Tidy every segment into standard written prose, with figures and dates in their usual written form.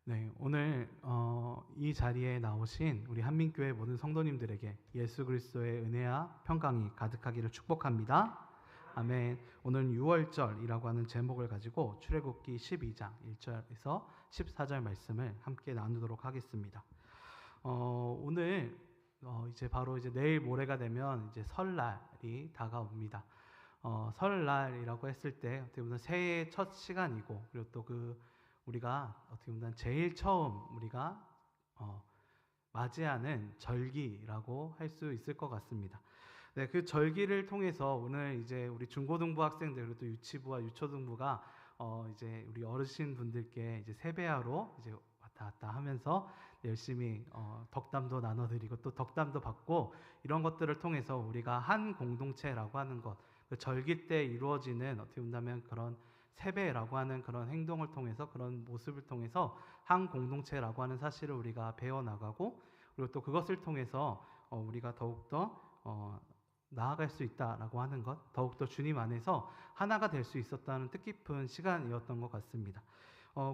네, 오늘 이 자리에 나오신 우리 한민교회 모든 성도님들에게 예수 그리스도의 은혜와 평강이 가득하기를 축복합니다. 아멘. 오늘 6월절이라고 하는 제목을 가지고 출애굽기 12장 1절에서 14절 말씀을 함께 나누도록 하겠습니다. 오늘 이제 바로 이제 내일 모레가 되면 이제 설날이 다가옵니다. 설날이라고 했을 때 어떻게 보면 새해의 첫 시간이고, 그리고 또 우리가 어떻게 보면 제일 처음 우리가 맞이하는 절기라고 할 수 있을 것 같습니다. 네, 그 절기를 통해서 오늘 이제 우리 중고등부 학생들, 그리고 또 유치부와 유초등부가 이제 우리 어르신 분들께 이제 세배하러 이제 왔다 갔다 하면서 열심히 덕담도 나눠드리고 또 덕담도 받고, 이런 것들을 통해서 우리가 한 공동체라고 하는 것, 그 절기 때 이루어지는 어떻게 본다면 그런 세배라고 하는 그런 행동을 통해서, 그런 모습을 통해서 한 공동체라고 하는 사실을 우리가 배워나가고, 그리고 또 그것을 통해서 우리가 더욱더 나아갈 수 있다라고 하는 것, 더욱더 주님 안에서 하나가 될 수 있었다는 뜻깊은 시간이었던 것 같습니다.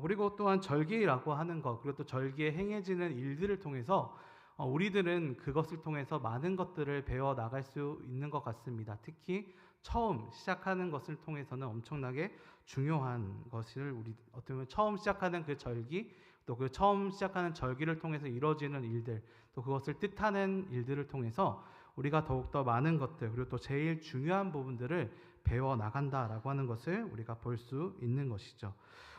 그리고 또한 절기라고 하는 것, 그리고 또 절기에 행해지는 일들을 통해서 우리들은 그것을 통해서 많은 것들을 배워 나갈 수 있는 것 같습니다. 특히 처음 시작하는 것을 통해서는 엄청나게 중요한 것을, 우리 어떻게 보면 처음 시작하는 그 절기, 또 그 처음 시작하는 절기를 통해서 이루어지는 일들, 또 그것을 뜻하는 일들을 통해서 우리가 더욱더 많은 것들, 그리고 또 제일 중요한 부분들을 배워 나간다라고 하는 것을 우리가 볼 수 있는 것이죠.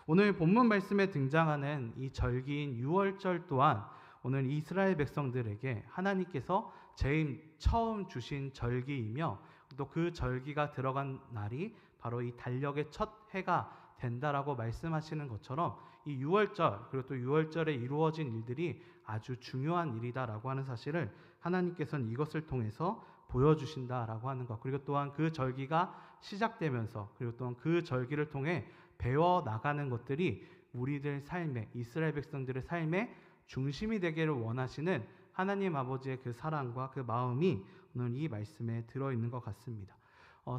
오늘 본문 말씀에 등장하는 이 절기인 유월절 또한 오늘 이스라엘 백성들에게 하나님께서 제일 처음 주신 절기이며, 또 그 절기가 들어간 날이 바로 이 달력의 첫 해가 된다라고 말씀하시는 것처럼 이 유월절, 그리고 또 유월절에 이루어진 일들이 아주 중요한 일이다라고 하는 사실을 하나님께서는 이것을 통해서 보여주신다라고 하는 것, 그리고 또한 그 절기가 시작되면서, 그리고 또한 그 절기를 통해 배워 나가는 것들이 우리들 삶의, 이스라엘 백성들의 삶의 중심이 되기를 원하시는 하나님 아버지의 그 사랑과 그 마음이 오늘 이 말씀에 들어있는 것 같습니다.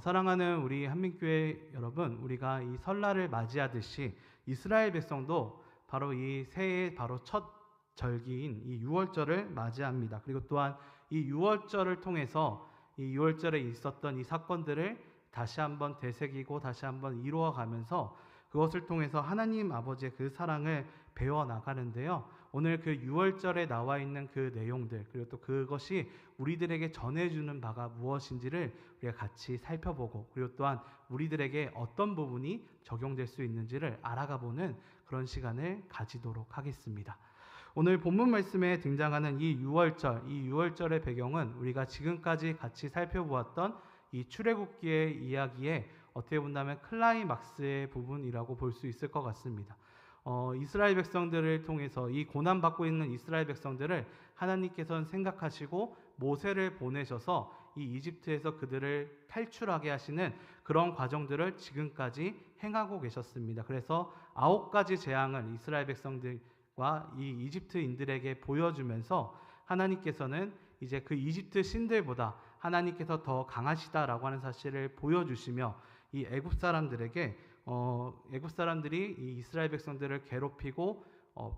사랑하는 우리 한민교회 여러분, 우리가 이 설날을 맞이하듯이 이스라엘 백성도 바로 이 새해의 바로 첫 절기인 이 유월절을 맞이합니다. 그리고 또한 이 유월절을 통해서 이 유월절에 있었던 이 사건들을 다시 한번 되새기고 다시 한번 이루어가면서 그것을 통해서 하나님 아버지의 그 사랑을 배워 나가는데요. 오늘 그 유월절에 나와 있는 그 내용들, 그리고 또 그것이 우리들에게 전해주는 바가 무엇인지를 우리가 같이 살펴보고, 그리고 또한 우리들에게 어떤 부분이 적용될 수 있는지를 알아가보는 그런 시간을 가지도록 하겠습니다. 오늘 본문 말씀에 등장하는 이 유월절의 배경은 우리가 지금까지 같이 살펴보았던 이 출애굽기의 이야기에 어떻게 본다면 클라이막스의 부분이라고 볼 수 있을 것 같습니다. 이스라엘 백성들을 통해서, 이 고난받고 있는 이스라엘 백성들을 하나님께서는 생각하시고 모세를 보내셔서 이 이집트에서 그들을 탈출하게 하시는 그런 과정들을 지금까지 행하고 계셨습니다. 그래서 9가지 재앙을 이스라엘 백성들과 이 이집트인들에게 보여주면서 하나님께서는 이제 그 이집트 신들보다 하나님께서 더 강하시다라고 하는 사실을 보여주시며, 이 애굽 사람들에게 애굽 사람들이 이 이스라엘 백성들을 괴롭히고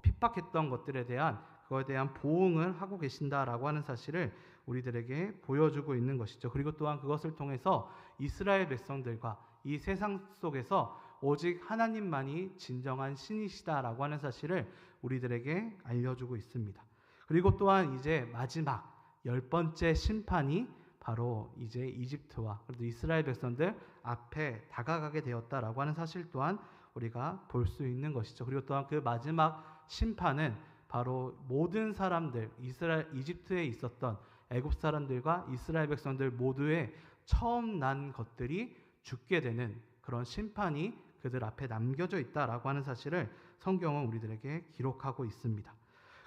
핍박했던 것들에 대한 그거에 대한 보응을 하고 계신다라고 하는 사실을 우리들에게 보여주고 있는 것이죠. 그리고 또한 그것을 통해서 이스라엘 백성들과 이 세상 속에서 오직 하나님만이 진정한 신이시다라고 하는 사실을 우리들에게 알려주고 있습니다. 그리고 또한 이제 마지막 10번째 심판이 바로 이제 이집트와 그래도 이스라엘 백성들 앞에 다가가게 되었다라고 하는 사실 또한 우리가 볼 수 있는 것이죠. 그리고 또한 그 마지막 심판은 바로 모든 사람들, 이집트에 있었던 애굽 사람들과 이스라엘 백성들 모두의 처음 난 것들이 죽게 되는 그런 심판이 그들 앞에 남겨져 있다라고 하는 사실을 성경은 우리들에게 기록하고 있습니다.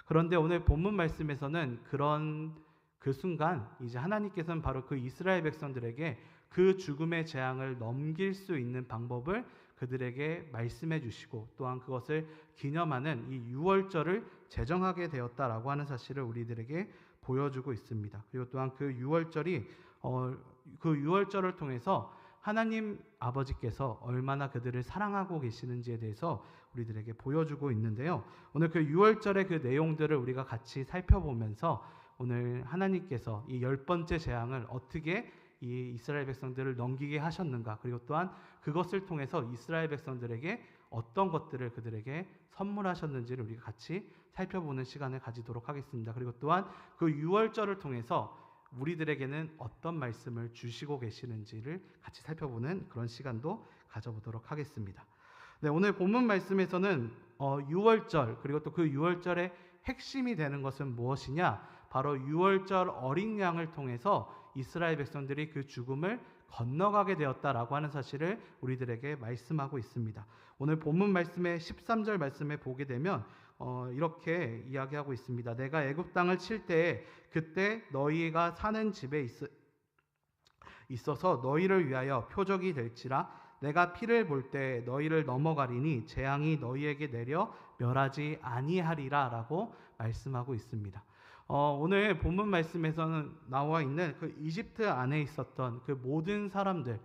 그런데 오늘 본문 말씀에서는 그 순간 이제 하나님께서는 바로 그 이스라엘 백성들에게 그 죽음의 재앙을 넘길 수 있는 방법을 그들에게 말씀해 주시고, 또한 그것을 기념하는 이 유월절을 제정하게 되었다라고 하는 사실을 우리들에게 보여주고 있습니다. 그리고 또한 그 유월절을 통해서 하나님 아버지께서 얼마나 그들을 사랑하고 계시는지에 대해서 우리들에게 보여주고 있는데요. 오늘 그 6월절의 그 내용들을 우리가 같이 살펴보면서 오늘 하나님께서 이 10번째 재앙을 어떻게 이 이스라엘 백성들을 넘기게 하셨는가, 그리고 또한 그것을 통해서 이스라엘 백성들에게 어떤 것들을 그들에게 선물하셨는지를 우리가 같이 살펴보는 시간을 가지도록 하겠습니다. 그리고 또한 그 6월절을 통해서 우리들에게는 어떤 말씀을 주시고 계시는지를 같이 살펴보는 그런 시간도 가져보도록 하겠습니다. 네, 오늘 본문 말씀에서는 6월절, 그리고 또 그 6월절의 핵심이 되는 것은 무엇이냐? 바로 6월절 어린 양을 통해서 이스라엘 백성들이 그 죽음을 건너가게 되었다라고 하는 사실을 우리들에게 말씀하고 있습니다. 오늘 본문 말씀의 13절 말씀에 보게 되면 이렇게 이야기하고 있습니다. 내가 애굽 땅을 칠 때에 그때 너희가 사는 집에 있어서 너희를 위하여 표적이 될지라. 내가 피를 볼 때 너희를 넘어가리니 재앙이 너희에게 내려 멸하지 아니하리라 라고 말씀하고 있습니다. 오늘 본문 말씀에서는 나와 있는 그 이집트 안에 있었던 그 모든 사람들,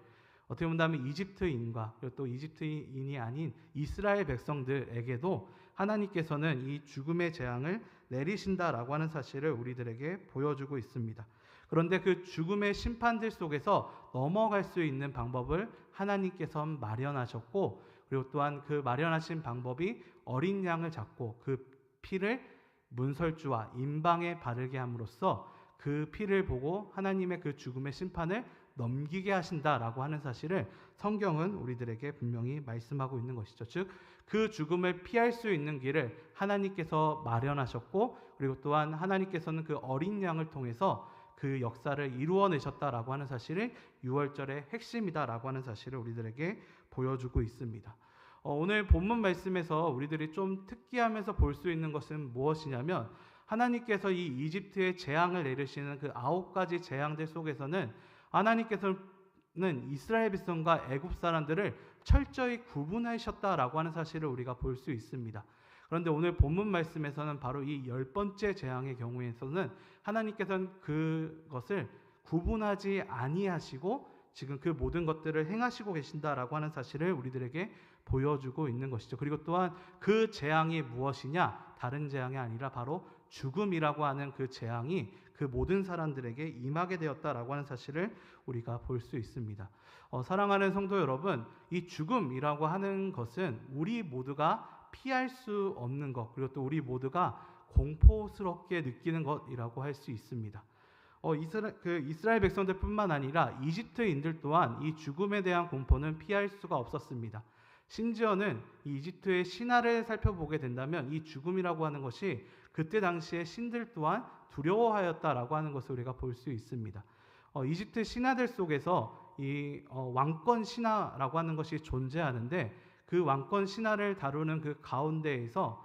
어떻게 본다면 이집트인과 그리고 또 이집트인이 아닌 이스라엘 백성들에게도 하나님께서는 이 죽음의 재앙을 내리신다라고 하는 사실을 우리들에게 보여주고 있습니다. 그런데 그 죽음의 심판들 속에서 넘어갈 수 있는 방법을 하나님께서 마련하셨고, 그리고 또한 그 마련하신 방법이 어린 양을 잡고 그 피를 문설주와 임방에 바르게 함으로써 그 피를 보고 하나님의 그 죽음의 심판을 넘기게 하신다라고 하는 사실을 성경은 우리들에게 분명히 말씀하고 있는 것이죠. 즉, 그 죽음을 피할 수 있는 길을 하나님께서 마련하셨고, 그리고 또한 하나님께서는 그 어린 양을 통해서 그 역사를 이루어내셨다라고 하는 사실을 6월절의 핵심이다라고 하는 사실을 우리들에게 보여주고 있습니다. 오늘 본문 말씀에서 우리들이 좀 특기하면서 볼 수 있는 것은 무엇이냐면, 하나님께서 이 이집트의 재앙을 내리시는 그 9가지 재앙들 속에서는 하나님께서는 이스라엘 백성과 애굽 사람들을 철저히 구분하셨다라고 하는 사실을 우리가 볼 수 있습니다. 그런데 오늘 본문 말씀에서는 바로 이 10번째 재앙의 경우에서는 하나님께서는 그것을 구분하지 아니하시고 지금 그 모든 것들을 행하시고 계신다라고 하는 사실을 우리들에게 보여주고 있는 것이죠. 그리고 또한 그 재앙이 무엇이냐? 다른 재앙이 아니라 바로 죽음이라고 하는 그 재앙이 그 모든 사람들에게 임하게 되었다라고 하는 사실을 우리가 볼 수 있습니다. 사랑하는 성도 여러분, 이 죽음이라고 하는 것은 우리 모두가 피할 수 없는 것, 그리고 또 우리 모두가 공포스럽게 느끼는 것이라고 할 수 있습니다. 이스라엘 백성들뿐만 아니라 이집트인들 또한 이 죽음에 대한 공포는 피할 수가 없었습니다. 심지어는 이 이집트의 신화를 살펴보게 된다면 이 죽음이라고 하는 것이 그때 당시에 신들 또한 두려워하였다라고 하는 것을 우리가 볼 수 있습니다. 이집트 신화들 속에서 이 왕권 신화라고 하는 것이 존재하는데, 그 왕권 신화를 다루는 그 가운데에서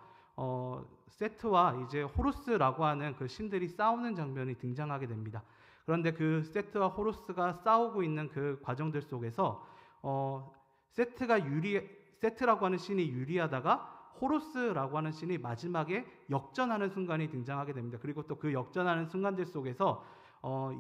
세트와 이제 호루스라고 하는 그 신들이 싸우는 장면이 등장하게 됩니다. 그런데 그 세트와 호루스가 싸우고 있는 그 과정들 속에서 세트라고 하는 신이 유리하다가 호루스라고 하는 신이 마지막에 역전하는 순간이 등장하게 됩니다. 그리고 또 그 역전하는 순간들 속에서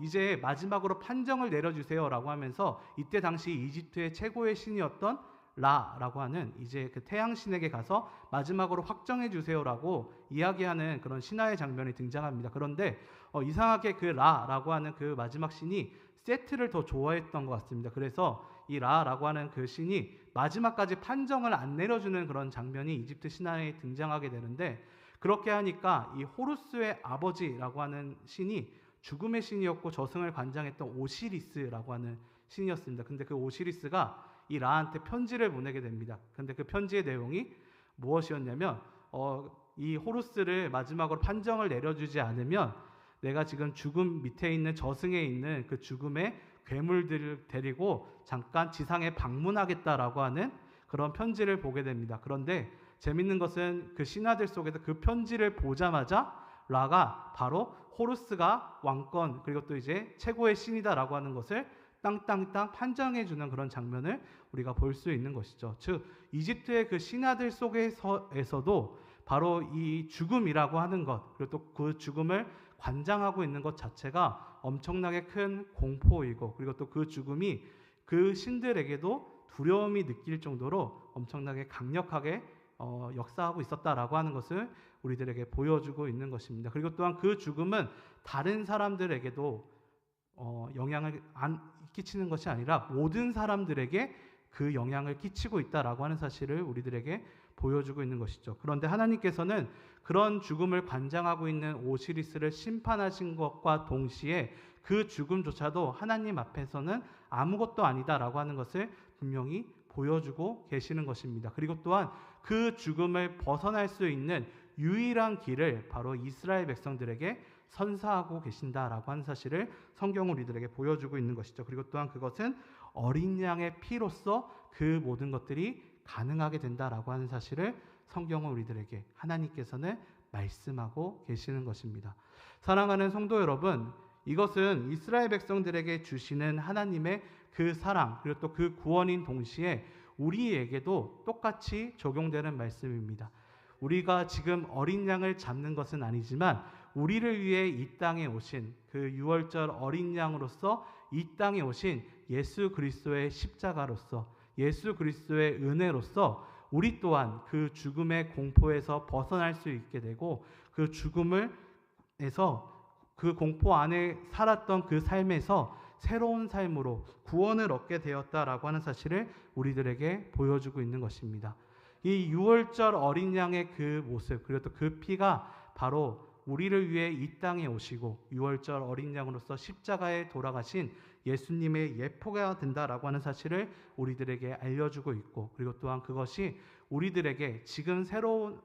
이제 마지막으로 판정을 내려주세요라고 하면서 이때 당시 이집트의 최고의 신이었던 라라고 하는 이제 그 태양신에게 가서 마지막으로 확정해 주세요라고 이야기하는 그런 신화의 장면이 등장합니다. 그런데 이상하게 그 라라고 하는 그 마지막 신이 세트를 더 좋아했던 것 같습니다. 그래서 이 라라고 하는 그 신이 마지막까지 판정을 안 내려주는 그런 장면이 이집트 신화에 등장하게 되는데, 그렇게 하니까 이 호루스의 아버지라고 하는 신이 죽음의 신이었고 저승을 관장했던 오시리스라고 하는 신이었습니다. 근데 그 오시리스가 이 라한테 편지를 보내게 됩니다. 근데 그 편지의 내용이 무엇이었냐면 이 호루스를 마지막으로 판정을 내려주지 않으면 내가 지금 죽음 밑에 있는 저승에 있는 그 죽음의 괴물들을 데리고 잠깐 지상에 방문하겠다라고 하는 그런 편지를 보게 됩니다. 그런데 재밌는 것은 그 신화들 속에서 그 편지를 보자마자 라가 바로 호루스가 왕권 그리고 또 이제 최고의 신이다라고 하는 것을 땅땅땅 판정해주는 그런 장면을 우리가 볼 수 있는 것이죠. 즉 이집트의 그 신화들 속에서도 바로 이 죽음이라고 하는 것, 그리고 또 그 죽음을 관장하고 있는 것 자체가 엄청나게 큰 공포이고, 그리고 또 그 죽음이 그 신들에게도 두려움이 느낄 정도로 엄청나게 강력하게 역사하고 있었다라고 하는 것을 우리들에게 보여주고 있는 것입니다. 그리고 또한 그 죽음은 다른 사람들에게도 영향을 안 끼치는 것이 아니라 모든 사람들에게 그 영향을 끼치고 있다라고 하는 사실을 우리들에게 보여주고 있는 것이죠. 그런데 하나님께서는 그런 죽음을 관장하고 있는 오시리스를 심판하신 것과 동시에 그 죽음조차도 하나님 앞에서는 아무것도 아니다라고 하는 것을 분명히 보여주고 계시는 것입니다. 그리고 또한 그 죽음을 벗어날 수 있는 유일한 길을 바로 이스라엘 백성들에게 선사하고 계신다라고 하는 사실을 성경은 우리들에게 보여주고 있는 것이죠. 그리고 또한 그것은 어린 양의 피로써 그 모든 것들이 가능하게 된다라고 하는 사실을 성경은 우리들에게 하나님께서는 말씀하고 계시는 것입니다. 사랑하는 성도 여러분, 이것은 이스라엘 백성들에게 주시는 하나님의 그 사랑, 그리고 또 그 구원인 동시에 우리에게도 똑같이 적용되는 말씀입니다. 우리가 지금 어린 양을 잡는 것은 아니지만 우리를 위해 이 땅에 오신 그 유월절 어린 양으로서 이 땅에 오신 예수 그리스도의 십자가로서 예수 그리스도의 은혜로서 우리 또한 그 죽음의 공포에서 벗어날 수 있게 되고 그 죽음을에서 그 공포 안에 살았던 그 삶에서 새로운 삶으로 구원을 얻게 되었다라고 하는 사실을 우리들에게 보여주고 있는 것입니다. 이 유월절 어린 양의 그 모습 그리고 또 그 피가 바로 우리를 위해 이 땅에 오시고 유월절 어린 양으로서 십자가에 돌아가신 예수님의 예표가 된다라고 하는 사실을 우리들에게 알려주고 있고 그리고 또한 그것이 우리들에게 지금 새로운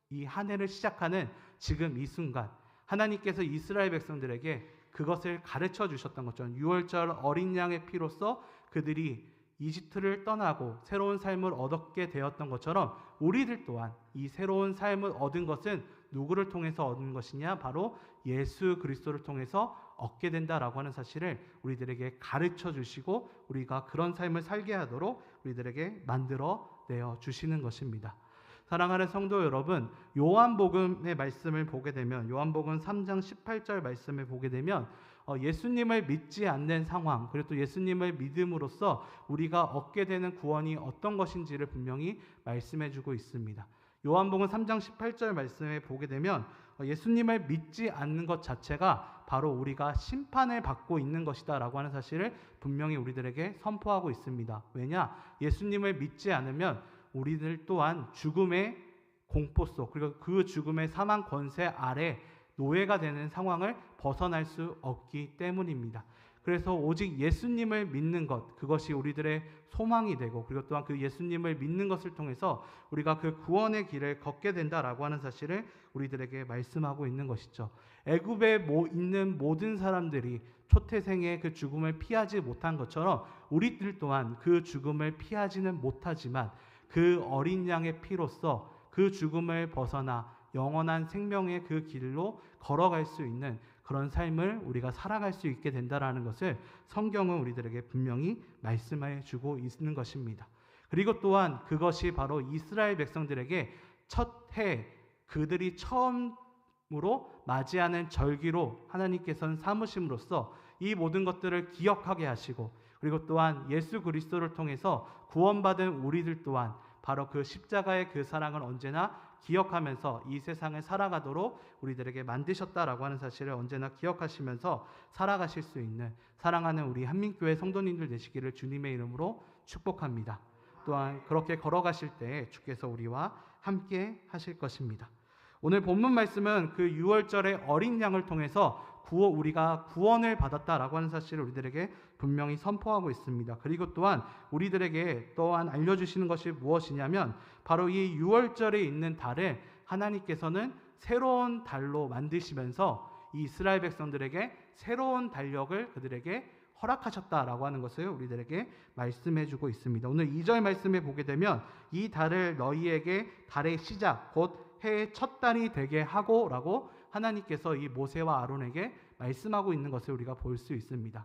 이 한 해를 시작하는 지금 이 순간 하나님께서 이스라엘 백성들에게 그것을 가르쳐 주셨던 것처럼 유월절 어린 양의 피로써 그들이 이집트를 떠나고 새로운 삶을 얻게 되었던 것처럼 우리들 또한 이 새로운 삶을 얻은 것은 누구를 통해서 얻은 것이냐? 바로 예수 그리스도를 통해서 얻게 된다라고 하는 사실을 우리들에게 가르쳐 주시고 우리가 그런 삶을 살게 하도록 우리들에게 만들어 내어 주시는 것입니다. 사랑하는 성도 여러분, 요한복음의 말씀을 보게 되면 요한복음 3장 18절 말씀을 보게 되면 예수님을 믿지 않는 상황 그리고 또 예수님을 믿음으로써 우리가 얻게 되는 구원이 어떤 것인지를 분명히 말씀해 주고 있습니다. 요한복음 3장 18절 말씀에 보게 되면 예수님을 믿지 않는 것 자체가 바로 우리가 심판을 받고 있는 것이다 라고 하는 사실을 분명히 우리들에게 선포하고 있습니다. 왜냐? 예수님을 믿지 않으면 우리들 또한 죽음의 공포 속 그리고 그 죽음의 사망 권세 아래 노예가 되는 상황을 벗어날 수 없기 때문입니다. 그래서 오직 예수님을 믿는 것 그것이 우리들의 소망이 되고 그리고 또한 그 예수님을 믿는 것을 통해서 우리가 그 구원의 길을 걷게 된다라고 하는 사실을 우리들에게 말씀하고 있는 것이죠. 애굽에 있는 모든 사람들이 초태생의 그 죽음을 피하지 못한 것처럼 우리들 또한 그 죽음을 피하지는 못하지만 그 어린 양의 피로써 그 죽음을 벗어나 영원한 생명의 그 길로 걸어갈 수 있는 그런 삶을 우리가 살아갈 수 있게 된다라는 것을 성경은 우리들에게 분명히 말씀해 주고 있는 것입니다. 그리고 또한 그것이 바로 이스라엘 백성들에게 첫 해 그들이 처음으로 맞이하는 절기로 하나님께서는 삼으심으로써 이 모든 것들을 기억하게 하시고 그리고 또한 예수 그리스도를 통해서 구원받은 우리들 또한 바로 그 십자가의 그 사랑을 언제나 기억하면서 이 세상을 살아가도록 우리들에게 만드셨다라고 하는 사실을 언제나 기억하시면서 살아가실 수 있는 사랑하는 우리 한민교회 성도님들 되시기를 주님의 이름으로 축복합니다. 또한 그렇게 걸어가실 때 주께서 우리와 함께 하실 것입니다. 오늘 본문 말씀은 그 유월절의 어린 양을 통해서 우리가 구원을 받았다라고 하는 사실을 우리들에게 분명히 선포하고 있습니다. 그리고 또한 우리들에게 또한 알려주시는 것이 무엇이냐면 바로 이 유월절에 있는 달을 하나님께서는 새로운 달로 만드시면서 이 이스라엘 백성들에게 새로운 달력을 그들에게 허락하셨다라고 하는 것을 우리들에게 말씀해주고 있습니다. 오늘 2절 말씀에 보게 되면 이 달을 너희에게 달의 시작 곧 해의 첫 달이 되게 하고 라고 하나님께서 이 모세와 아론에게 말씀하고 있는 것을 우리가 볼 수 있습니다.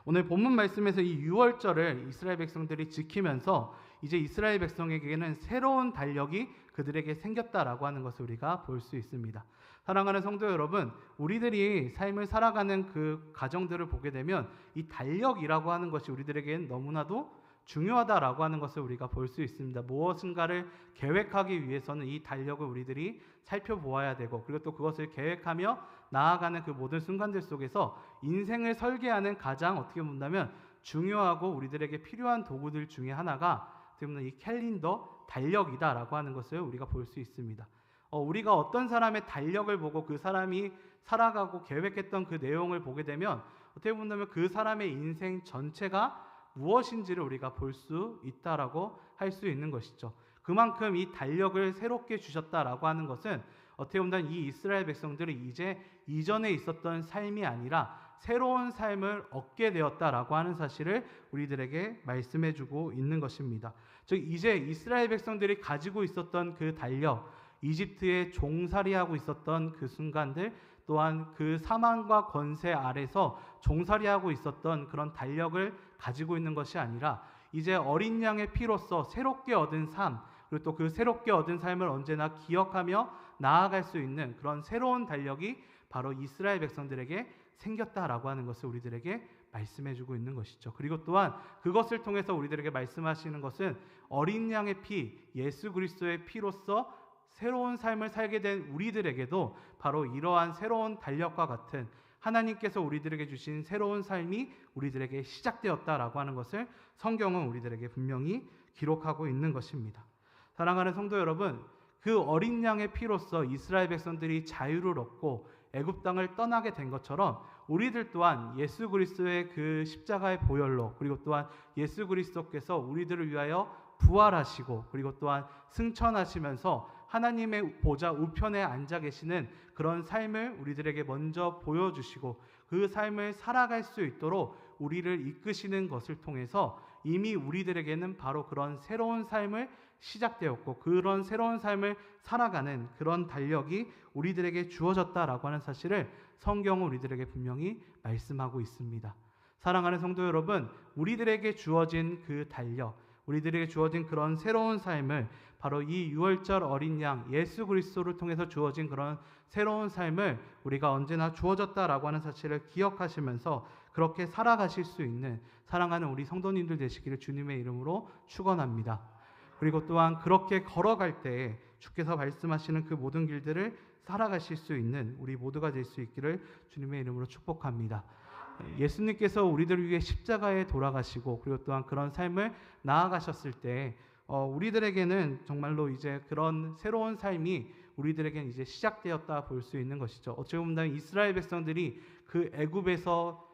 오늘 본문 말씀에서 이 유월절을 이스라엘 백성들이 지키면서 이제 이스라엘 백성에게는 새로운 달력이 그들에게 생겼다라고 하는 것을 우리가 볼 수 있습니다. 사랑하는 성도 여러분, 우리들이 삶을 살아가는 그 가정들을 보게 되면 이 달력이라고 하는 것이 우리들에게는 너무나도 중요하다라고 하는 것을 우리가 볼 수 있습니다. 무엇인가를 계획하기 위해서는 이 달력을 우리들이 살펴보아야 되고, 그리고 또 그것을 계획하며 나아가는 그 모든 순간들 속에서 인생을 설계하는 가장 어떻게 본다면 중요하고 우리들에게 필요한 도구들 중에 하나가 어떻게 보면 이 캘린더, 달력이다라고 하는 것을 우리가 볼 수 있습니다. 우리가 어떤 사람의 달력을 보고 그 사람이 살아가고 계획했던 그 내용을 보게 되면 어떻게 본다면 그 사람의 인생 전체가 무엇인지를 우리가 볼 수 있다라고 할 수 있는 것이죠. 그만큼 이 달력을 새롭게 주셨다라고 하는 것은 어떻게 보면 이 이스라엘 백성들이 이제 이전에 있었던 삶이 아니라 새로운 삶을 얻게 되었다라고 하는 사실을 우리들에게 말씀해주고 있는 것입니다. 즉 이제 이스라엘 백성들이 가지고 있었던 그 달력, 이집트에 종살이하고 있었던 그 순간들, 또한 그 사망과 권세 아래서 종살이하고 있었던 그런 달력을 가지고 있는 것이 아니라 이제 어린 양의 피로써 새롭게 얻은 삶, 그리고 또 그 새롭게 얻은 삶을 언제나 기억하며 나아갈 수 있는 그런 새로운 달력이 바로 이스라엘 백성들에게 생겼다라고 하는 것을 우리들에게 말씀해주고 있는 것이죠. 그리고 또한 그것을 통해서 우리들에게 말씀하시는 것은 어린 양의 피, 예수 그리스도의 피로써 새로운 삶을 살게 된 우리들에게도 바로 이러한 새로운 달력과 같은 하나님께서 우리들에게 주신 새로운 삶이 우리들에게 시작되었다라고 하는 것을 성경은 우리들에게 분명히 기록하고 있는 것입니다. 사랑하는 성도 여러분, 그 어린 양의 피로써 이스라엘 백성들이 자유를 얻고 애굽 땅을 떠나게 된 것처럼 우리들 또한 예수 그리스도의 그 십자가의 보혈로, 그리고 또한 예수 그리스도께서 우리들을 위하여 부활하시고 그리고 또한 승천하시면서 하나님의 보좌 우편에 앉아 계시는 그런 삶을 우리들에게 먼저 보여주시고 그 삶을 살아갈 수 있도록 우리를 이끄시는 것을 통해서 이미 우리들에게는 바로 그런 새로운 삶을 시작되었고 그런 새로운 삶을 살아가는 그런 달력이 우리들에게 주어졌다라고 하는 사실을 성경은 우리들에게 분명히 말씀하고 있습니다. 사랑하는 성도 여러분, 우리들에게 주어진 그 달력, 우리들에게 주어진 그런 새로운 삶을 바로 이 유월절 어린 양 예수 그리스도를 통해서 주어진 그런 새로운 삶을 우리가 언제나 주어졌다라고 하는 사실을 기억하시면서 그렇게 살아가실 수 있는 사랑하는 우리 성도님들 되시기를 주님의 이름으로 축원합니다. 그리고 또한 그렇게 걸어갈 때에 주께서 말씀하시는 그 모든 길들을 살아가실 수 있는 우리 모두가 될 수 있기를 주님의 이름으로 축복합니다. 예수님께서 우리들을 위해 십자가에 돌아가시고 그리고 또한 그런 삶을 나아가셨을 때 우리들에게는 정말로 이제 그런 새로운 삶이 우리들에게는 이제 시작되었다 볼 수 있는 것이죠. 어찌 보면 이스라엘 백성들이 그 애굽에서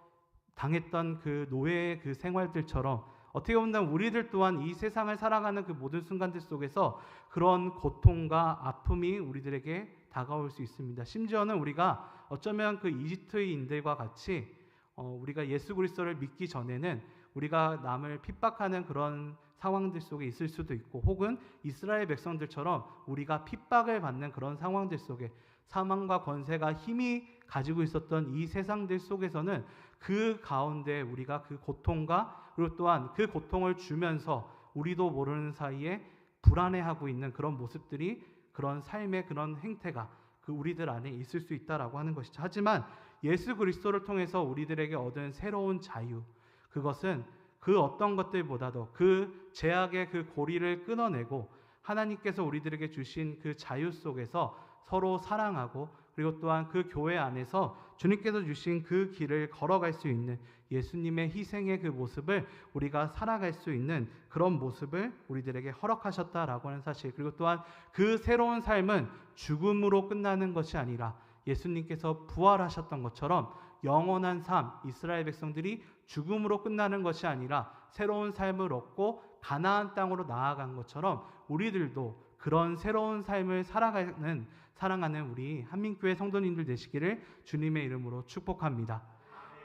당했던 그 노예의 그 생활들처럼 어떻게 보면 우리들 또한 이 세상을 살아가는 그 모든 순간들 속에서 그런 고통과 아픔이 우리들에게 다가올 수 있습니다. 심지어는 우리가 어쩌면 그 이집트인들과 같이 우리가 예수 그리스도를 믿기 전에는 우리가 남을 핍박하는 그런 상황들 속에 있을 수도 있고 혹은 이스라엘 백성들처럼 우리가 핍박을 받는 그런 상황들 속에 사망과 권세가 힘이 가지고 있었던 이 세상들 속에서는 그 가운데 우리가 그 고통과 그리고 또한 그 고통을 주면서 우리도 모르는 사이에 불안해하고 있는 그런 모습들이 그런 삶의 그런 행태가 그 우리들 안에 있을 수 있다라고 하는 것이죠. 하지만 예수 그리스도를 통해서 우리들에게 얻은 새로운 자유, 그것은 그 어떤 것들보다도 그 죄악의 그 고리를 끊어내고 하나님께서 우리들에게 주신 그 자유 속에서 서로 사랑하고 그리고 또한 그 교회 안에서 주님께서 주신 그 길을 걸어갈 수 있는 예수님의 희생의 그 모습을 우리가 살아갈 수 있는 그런 모습을 우리들에게 허락하셨다라고 하는 사실, 그리고 또한 그 새로운 삶은 죽음으로 끝나는 것이 아니라 예수님께서 부활하셨던 것처럼 영원한 삶, 이스라엘 백성들이 죽음으로 끝나는 것이 아니라 새로운 삶을 얻고 가나안 땅으로 나아간 것처럼 우리들도 그런 새로운 삶을 사랑하는 우리 한민교회 성도님들 되시기를 주님의 이름으로 축복합니다.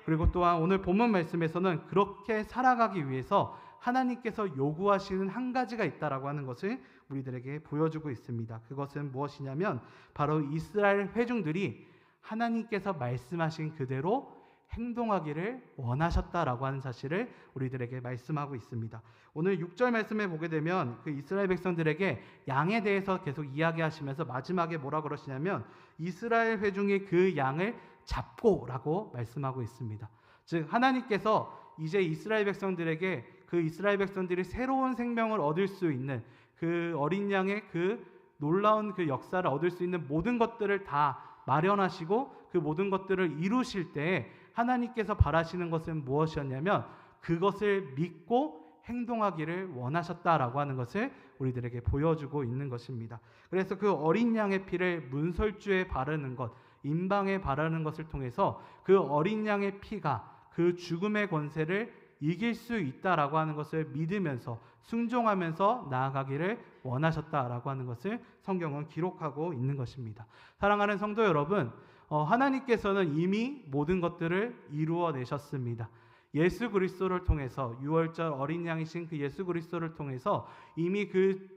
그리고 또한 오늘 본문 말씀에서는 그렇게 살아가기 위해서 하나님께서 요구하시는 한 가지가 있다라고 하는 것을 우리들에게 보여주고 있습니다. 그것은 무엇이냐면 바로 이스라엘 회중들이 하나님께서 말씀하신 그대로 행동하기를 원하셨다라고 하는 사실을 우리들에게 말씀하고 있습니다. 오늘 6절 말씀에 보게 되면 그 이스라엘 백성들에게 양에 대해서 계속 이야기하시면서 마지막에 뭐라 그러시냐면 이스라엘 회중이 그 양을 잡고라고 말씀하고 있습니다. 즉 하나님께서 이제 이스라엘 백성들에게 그 이스라엘 백성들이 새로운 생명을 얻을 수 있는 그 어린 양의 그 놀라운 그 역사를 얻을 수 있는 모든 것들을 다 마련하시고 그 모든 것들을 이루실 때 하나님께서 바라시는 것은 무엇이었냐면 그것을 믿고 행동하기를 원하셨다라고 하는 것을 우리들에게 보여주고 있는 것입니다. 그래서 그 어린 양의 피를 문설주에 바르는 것, 임방에 바르는 것을 통해서 그 어린 양의 피가 그 죽음의 권세를 이길 수 있다라고 하는 것을 믿으면서 순종하면서 나아가기를 원하셨다라고 하는 것을 성경은 기록하고 있는 것입니다. 사랑하는 성도 여러분, 하나님께서는 이미 모든 것들을 이루어내셨습니다. 예수 그리스도를 통해서 유월절 어린 양이신 그 예수 그리스도를 통해서 이미 그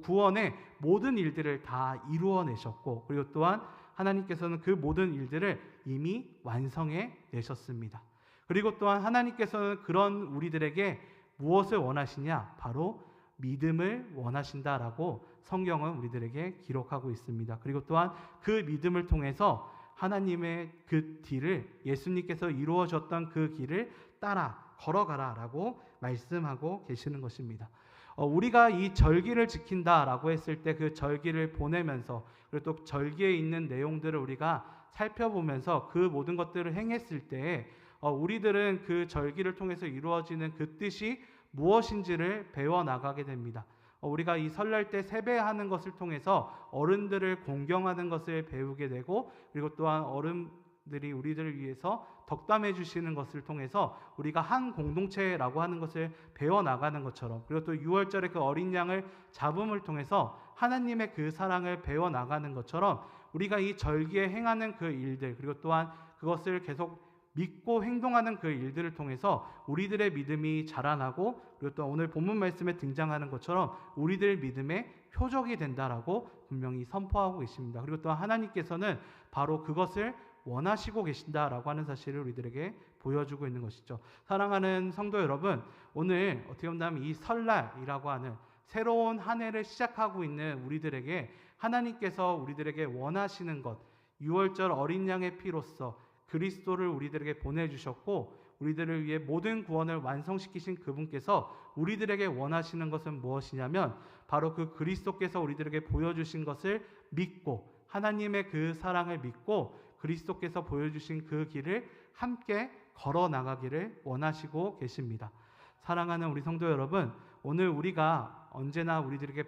구원의 모든 일들을 다 이루어내셨고 그리고 또한 하나님께서는 그 모든 일들을 이미 완성해 내셨습니다. 그리고 또한 하나님께서는 그런 우리들에게 무엇을 원하시냐? 바로 믿음을 원하신다라고 성경은 우리들에게 기록하고 있습니다. 그리고 또한 그 믿음을 통해서 하나님의 그 길을 예수님께서 이루어 줬던 그 길을 따라 걸어가라라고 말씀하고 계시는 것입니다. 우리가 이 절기를 지킨다라고 했을 때 그 절기를 보내면서 그리고 또 절기에 있는 내용들을 우리가 살펴보면서 그 모든 것들을 행했을 때 우리들은 그 절기를 통해서 이루어지는 그 뜻이 무엇인지를 배워나가게 됩니다. 우리가 이 설날 때 세배하는 것을 통해서 어른들을 공경하는 것을 배우게 되고 그리고 또한 어른들이 우리들을 위해서 덕담해 주시는 것을 통해서 우리가 한 공동체라고 하는 것을 배워나가는 것처럼 그리고 또 유월절에 그 어린 양을 잡음을 통해서 하나님의 그 사랑을 배워나가는 것처럼 우리가 이 절기에 행하는 그 일들 그리고 또한 그것을 계속 믿고 행동하는 그 일들을 통해서 우리들의 믿음이 자라나고 그리고 또 오늘 본문 말씀에 등장하는 것처럼 우리들 믿음의 표적이 된다라고 분명히 선포하고 계십니다. 그리고 또 하나님께서는 바로 그것을 원하시고 계신다라고 하는 사실을 우리들에게 보여주고 있는 것이죠. 사랑하는 성도 여러분, 오늘 어떻게 본다면 이 설날이라고 하는 새로운 한 해를 시작하고 있는 우리들에게 하나님께서 우리들에게 원하시는 것, 유월절 어린 양의 피로써 그리스도를 우리들에게 보내주셨고 우리들을 위해 모든 구원을 완성시키신 그분께서 우리들에게 원하시는 것은 무엇이냐면 바로 그 그리스도께서 우리들에게 보여주신 것을 믿고 하나님의 그 사랑을 믿고 그리스도께서 보여주신 그 길을 함께 걸어 나가기를 원하시고 계십니다. 사랑하는 우리 성도 여러분, 오늘 우리가 언제나 우리들에게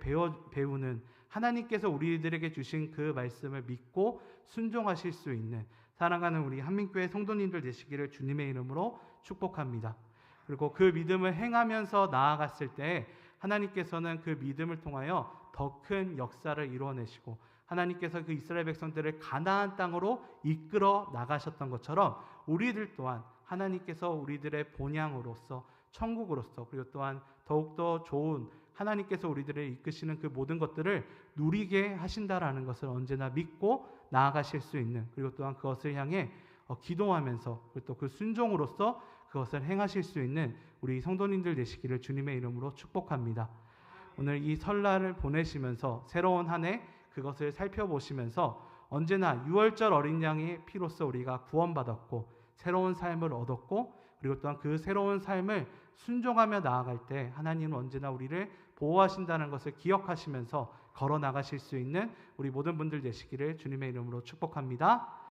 배우는 하나님께서 우리들에게 주신 그 말씀을 믿고 순종하실 수 있는 사랑하는 우리 한민교회 성도님들 되시기를 주님의 이름으로 축복합니다. 그리고 그 믿음을 행하면서 나아갔을 때 하나님께서는 그 믿음을 통하여 더 큰 역사를 이루어내시고 하나님께서 그 이스라엘 백성들을 가나안 땅으로 이끌어 나가셨던 것처럼 우리들 또한 하나님께서 우리들의 본향으로서 천국으로서 그리고 또한 더욱더 좋은 하나님께서 우리들을 이끄시는 그 모든 것들을 누리게 하신다라는 것을 언제나 믿고 나아가실 수 있는 그리고 또한 그것을 향해 기도하면서 그리고 또 그 순종으로서 그것을 행하실 수 있는 우리 성도님들 되시기를 주님의 이름으로 축복합니다. 오늘 이 설날을 보내시면서 새로운 한 해 그것을 살펴보시면서 언제나 유월절 어린 양의 피로써 우리가 구원받았고 새로운 삶을 얻었고 그리고 또한 그 새로운 삶을 순종하며 나아갈 때 하나님은 언제나 우리를 보호하신다는 것을 기억하시면서 걸어 나가실 수 있는 우리 모든 분들 되시기를 주님의 이름으로 축복합니다.